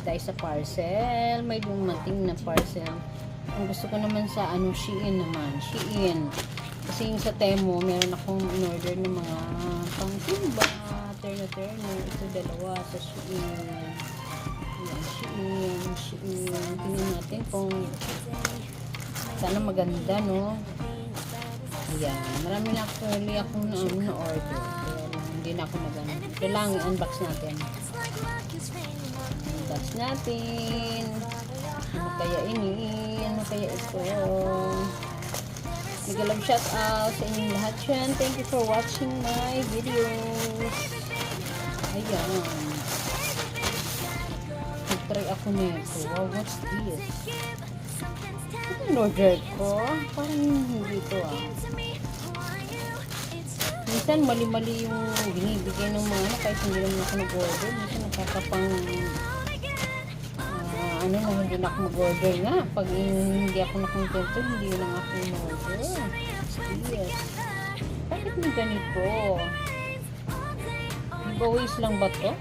tayo sa parcel. May dumating na parcel. Ang gusto ko naman sa Shein naman. Shein. Kasi yung sa Temu, meron akong in-order ng mga pang-timba, terno-terno. Ito dalawa sa Shein. Ayan, Shein. Tingnan natin kung sana maganda, no? Ayan. Marami na actually akong na-order. Kaya hindi na ako maganda. Kailangan i-unbox natin. Unbox natin. Ano kaya ini? Ano kaya ito? Nagalag shout out sa inyong lahat yan. Thank you for watching my videos. Ayan. Nag-try ako nito. Wow, what's this? Ito yung order ko. Parang hindi ito Minsan mali-mali yung binibigay ng mga kahit hindi naman ako nag-order. Minsan nakakapang na hindi na ako mag-order nga. Pag hindi ako nakontento, hindi lang ako in-order. Yes. Bakit may ganito? Giveaways lang ba to?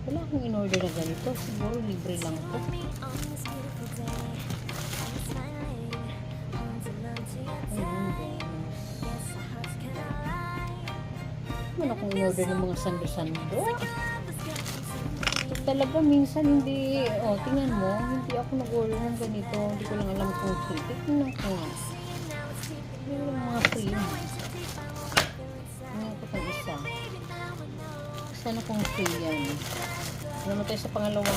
Wala akong in-order na ganito. Siguro libre lang to. Wala akong in-order ng mga sando-sando. Talaga minsan hindi, tingnan mo, hindi ako nag-order ng ganito. Hindi ko lang alam kung free. Tingnan ko nga. Yung mga free. Tingnan ko itong isa. Sana kung free yan. Naman tayo sa pangalawang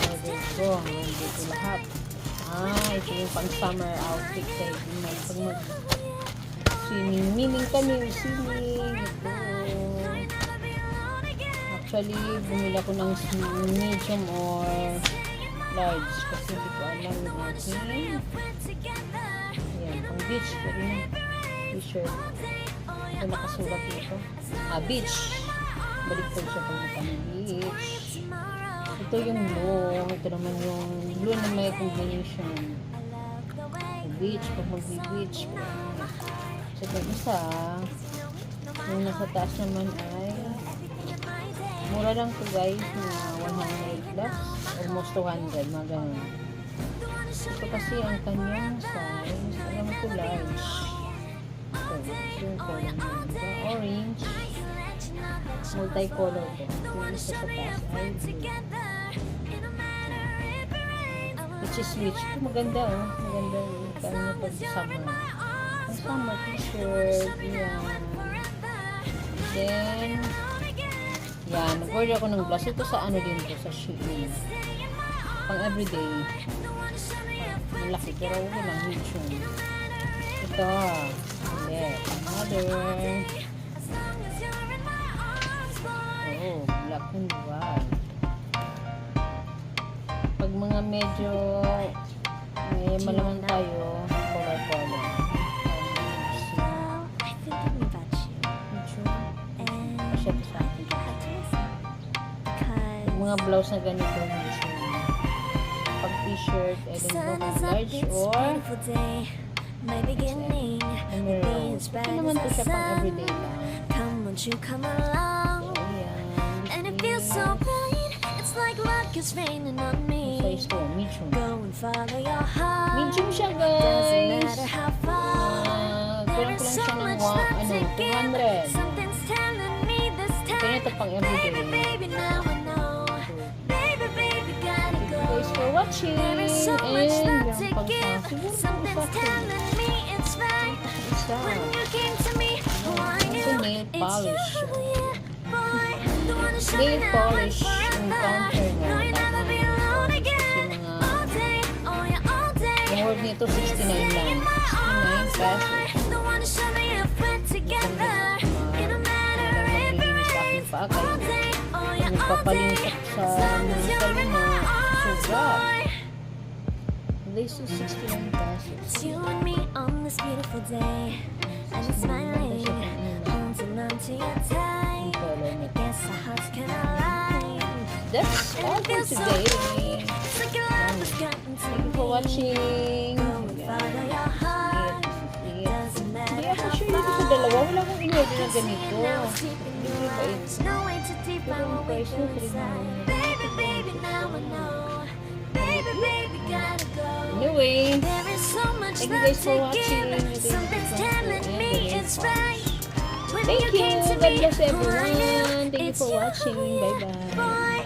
order ko. Hindi ko lahat. Ito yung pang summer outfit sa pag mag-swimming. Meaning kami, swimming. Ito. Actually, bumili ako ng medium or large kasi hindi ko alam yung aking ayan, pang beach pwede na t-shirt ito nakasulat dito beach balik ko siya pag pang beach ito yung blue ito naman yung blue na may combination beach pag mag-beach so ito isa yung nasa taas naman ay mura lang to guys na 100 plus almost 200 mga ganun ito kasi ang kanyang size alam ko large so yung color diba? Orange multicolor to yung isa sa taas ay blue which is which ito maganda maganda yung kanya pag summer ang summer t-shirt yan then yan, nag-order ako ng blouse. Ito sa din to, sa Shein. Pang everyday. Malaki, pero huwag lang, medium. Ito. Ulit. Another. Black and white. Pag mga medyo may malaman tayo, color-color. Mga blouse na ganito pag t-shirt ito large or emerald ito naman to siya pang everyday lang size ko medium medium siya guys kulang ko lang siya ng 200 ito pang everyday thanks for watching and yung nail polish nail polish yung counter na yung word nito 69 lang 69 pesos maglilinis sa aking paa kaya nagpapalinis sa mga salon na sugat. This is 69 pesos. You and me on this beautiful day. I'm smiling, holding on to your tight. I guess our hearts can align. That's all for today. Thank you for watching. Hindi ako sure dito sa dalawa. Wala akong pwede na ganito. Libre ba ito? Pero ang price nyo, 300. Anyway, thank you guys for watching. Thank you. God bless everyone. Thank you for watching. Bye-bye.